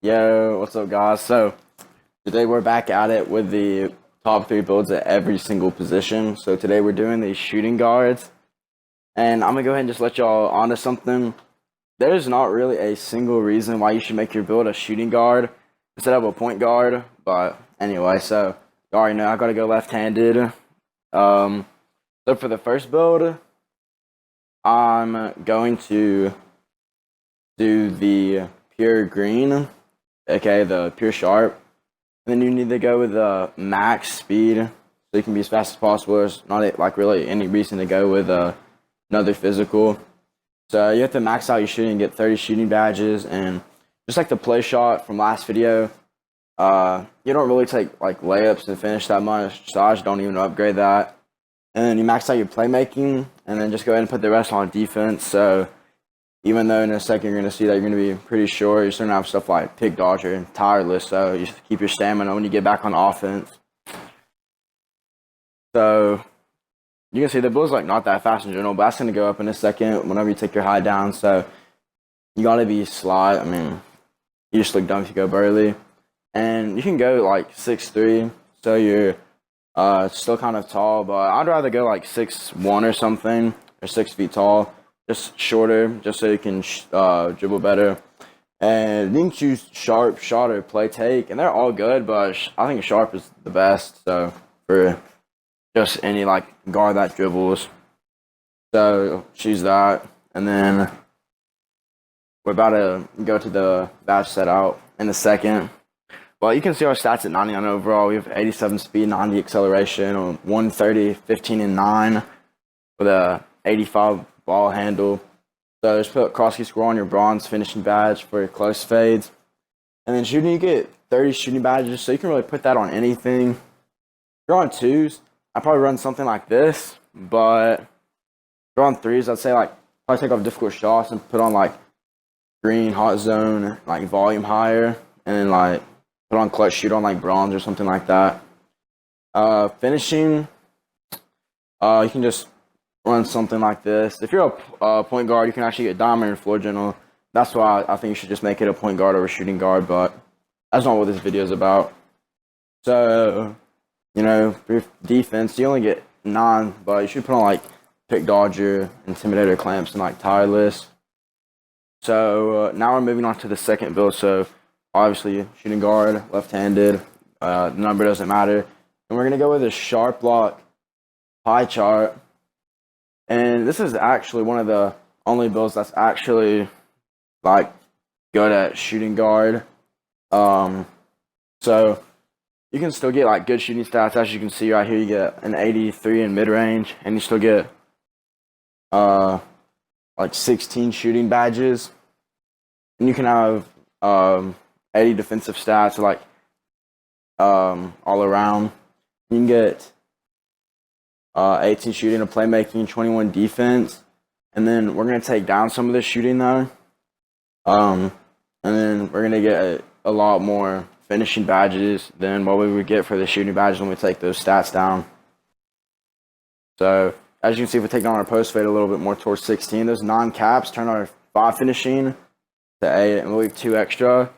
Yo, what's up, guys? So today we're back at it with the top three builds at every single position. So today we're doing the shooting guards, and I'm gonna go ahead and just let y'all onto something. There's not really a single reason why you should make your build a shooting guard instead of a point guard. But anyway, so you already know I gotta go left-handed. So for the first build, I'm going to do the pure green, aka the pure sharp. And then you need to go with the max speed so you can be as fast as possible. There's not like really any reason to go with another physical. So you have to max out your shooting and get 30 shooting badges. And just like the play shot from last video, you don't really take like layups and finish that much. So I just don't even upgrade that. And then you max out your playmaking and then just go ahead and put the rest on defense. So even though in a second you're going to see that you're going to be pretty short, you're still going to have stuff like pick dodger and tireless. So you just keep your stamina when you get back on offense. So you can see the build's like not that fast in general, but that's going to go up in a second whenever you take your high down. So you got to be sly. I mean, you just look dumb if you go burly. And you can go like 6'3", so you're still kind of tall, but I'd rather go like 6'1" or something, or 6 feet tall. Just shorter, just so you can dribble better. And you can choose sharp, shot, or play take, and they're all good, but I think sharp is the best. So for just any like guard that dribbles, so choose that. And then we're about to go to the badge set out in a second. Well, you can see our stats at 99 overall. We have 87 speed, 90 acceleration, 130, 15, and 9 with a 85 ball handle. So just put cross-key score on your bronze finishing badge for your close fades. And then shooting, you get 30 shooting badges, so you can really put that on anything. If you're on twos, I'd probably run something like this, but if you're on threes, I'd say like probably take off difficult shots and put on like green, hot zone, like volume higher, and then like put on clutch shoot on like bronze or something like that. Finishing, you can just run something like this. If you're a point guard, you can actually get diamond and floor general. That's why I think you should just make it a point guard or a shooting guard, but that's not what this video is about. So, you know, for defense, you only get 9, but you should put on like pick dodger, intimidator clamps, and like tireless. So now we're moving on to the second build. So obviously shooting guard, left-handed, the number doesn't matter. And we're gonna go with a sharp lock pie chart. And this is actually one of the only builds that's actually like good at shooting guard. So you can still get like good shooting stats. As you can see right here, you get an 83 in mid-range, and you still get like 16 shooting badges. And you can have 80 defensive stats, like all around. You can get 18 shooting and playmaking, 21 defense, and then we're gonna take down some of this shooting though. And then we're gonna get a lot more finishing badges than what we would get for the shooting badges when we take those stats down. So as you can see, if we take down our post fade a little bit more towards 16, those 9 caps turn our 5 finishing to 8, and we'll leave 2 extra.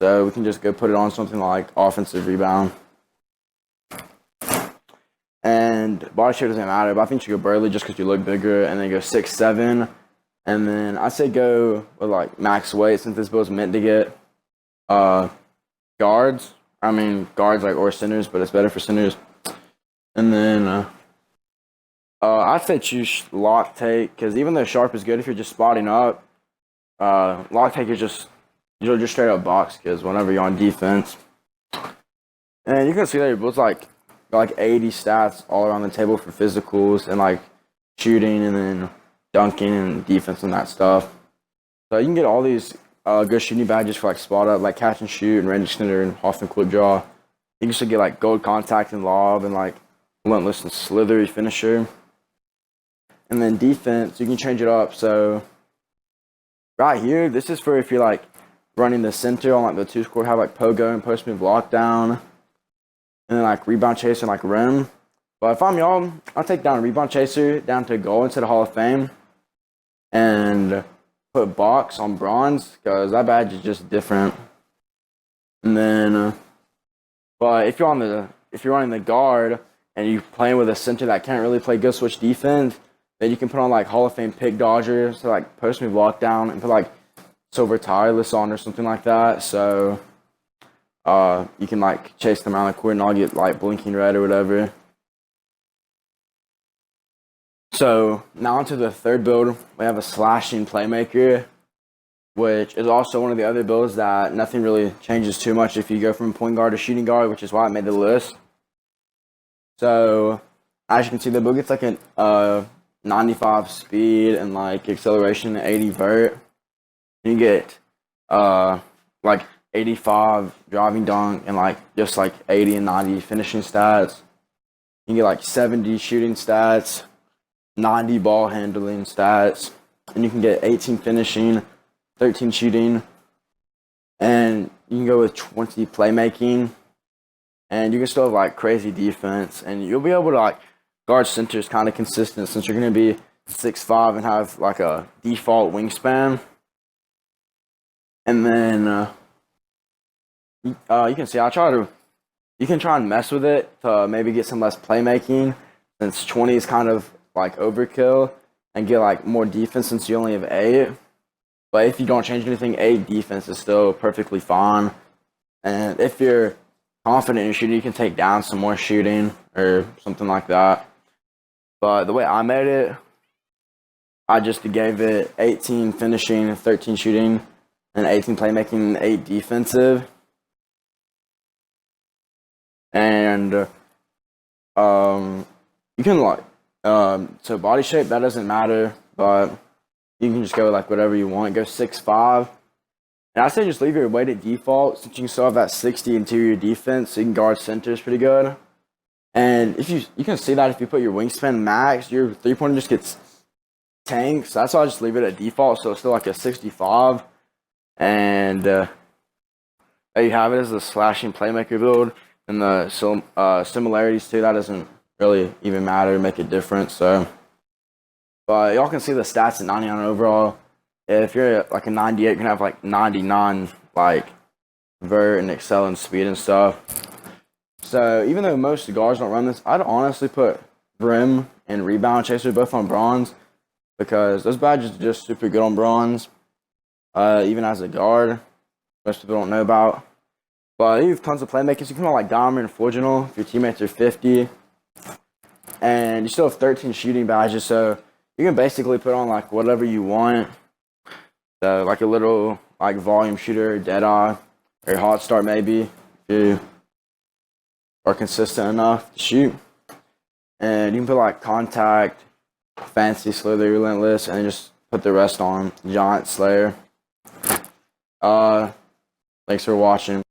So we can just go put it on something like offensive rebound. And body shape doesn't matter, but I think you should go burly just because you look bigger, and then go 6'7", and then I say go with like max weight since this build's meant to get guards. I mean guards like or centers, but it's better for centers. And then I'd say choose lock take, because even though sharp is good if you're just spotting up, lock take is just usually just straight up box, because whenever you're on defense, and you can see that your build's like got like 80 stats all around the table for physicals and like shooting and then dunking and defense and that stuff. So you can get all these good shooting badges for like spot up, like catch and shoot and range extender and Hoffman clip draw. You can still get like gold contact and lob and like relentless and slithery finisher. And then defense, you can change it up. So right here, this is for if you're like running the center on like the 2 score, have like pogo and post move lockdown. And then like rebound chaser and like rim. But if I'm y'all, I'll take down rebound chaser down to gold instead of Hall of Fame. And put box on bronze, because that badge is just different. And then, but if you're running the guard and you're playing with a center that can't really play good switch defense, then you can put on like Hall of Fame pick dodgers to like post move lockdown and put like Silver Tireless on or something like that. So you can like chase them around the court and I'll get like blinking red or whatever. So now onto the third build, we have a slashing playmaker, which is also one of the other builds that nothing really changes too much if you go from point guard to shooting guard, which is why I made the list. So as you can see, the build gets like a 95 speed and like acceleration and 80 vert. You get like 85 driving dunk and like just like 80 and 90 finishing stats. You get like 70 shooting stats, 90 ball handling stats, and you can get 18 finishing, 13 shooting, and you can go with 20 playmaking, and you can still have like crazy defense, and you'll be able to like guard centers kind of consistent since you're going to be 6'5" and have like a default wingspan. And then you can see you can try and mess with it to maybe get some less playmaking since 20 is kind of like overkill, and get like more defense since you only have 8. But if you don't change anything, 8 defense is still perfectly fine. And if you're confident in shooting, you can take down some more shooting or something like that. But the way I made it, I just gave it 18 finishing, 13 shooting, and 18 playmaking, and 8 defensive. And you can like so body shape, that doesn't matter, but you can just go like whatever you want. Go 6'5", and I say just leave your weight at default since you can still have that 60 interior defense, so you can guard centers pretty good. And if you can see that if you put your wingspan max, your 3-pointer just gets tanked. So that's why I just leave it at default, so it's still like a 65. And there you have it as a slashing playmaker build. And the similarities too, that doesn't really even matter, make a difference. So, but y'all can see the stats at 99 overall. If you're like a 98, you're gonna have like 99 like vert and excel and speed and stuff. So even though most guards don't run this, I'd honestly put Brim and Rebound Chaser both on bronze because those badges are just super good on bronze. Even as a guard, most people don't know about. But you have tons of playmakers. You can run like Dahmer and Forginal if your teammates are 50. And you still have 13 shooting badges, so you can basically put on like whatever you want. So like a little like volume shooter, Deadeye, or Hot Start maybe, if you are consistent enough to shoot. And you can put like Contact, Fancy, Slither, Relentless, and just put the rest on. Giant Slayer. Thanks for watching.